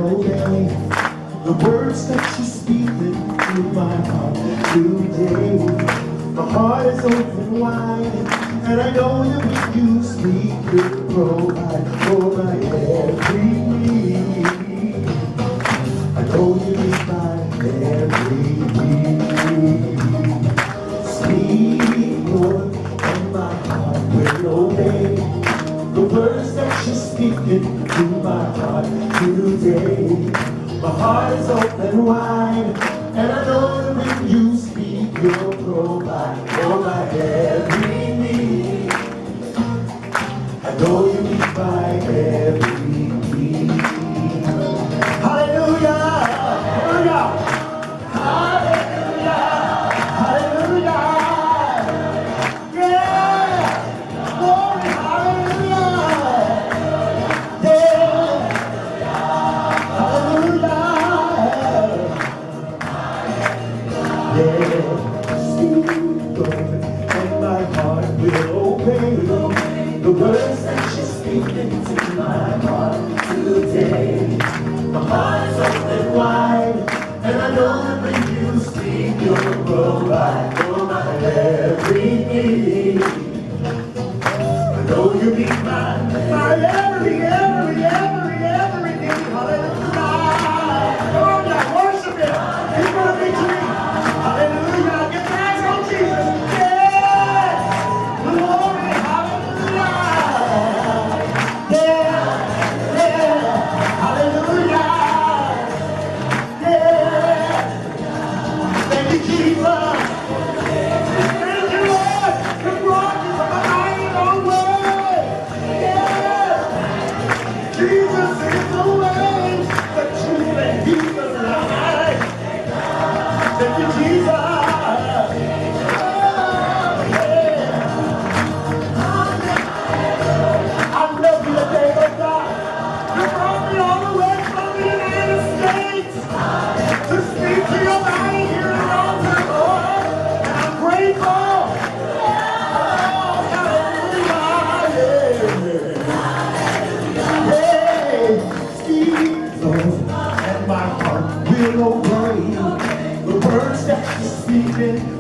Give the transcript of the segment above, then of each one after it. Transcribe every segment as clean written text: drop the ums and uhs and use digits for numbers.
obey the words that you speak into my heart today. My heart is open wide, and I know that when you speak, you'll provide for my every need. I know you meet my every need. Speak, Lord, and my heart will obey the words that you speak into my heart today. My heart is open wide, and I know that when you speak, you'll provide for my every need. I know you meet my every need. Hallelujah! Hallelujah! Hallelujah! Hallelujah! Yeah! Glory! Hallelujah! The words that you speak into my heart today. My heart is open wide, and I know that when you speak, you'll provide for my every need. I know you meet my every need. Hallelujah! Come on now, worship Him. He's gonna victory. Hallelujah! Get your eyes on Jesus. Yes! Glory!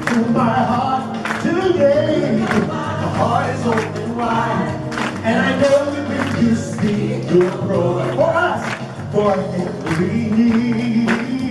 To my heart today. My heart is open wide, and I know that when you speak, you'll provide for us for every need.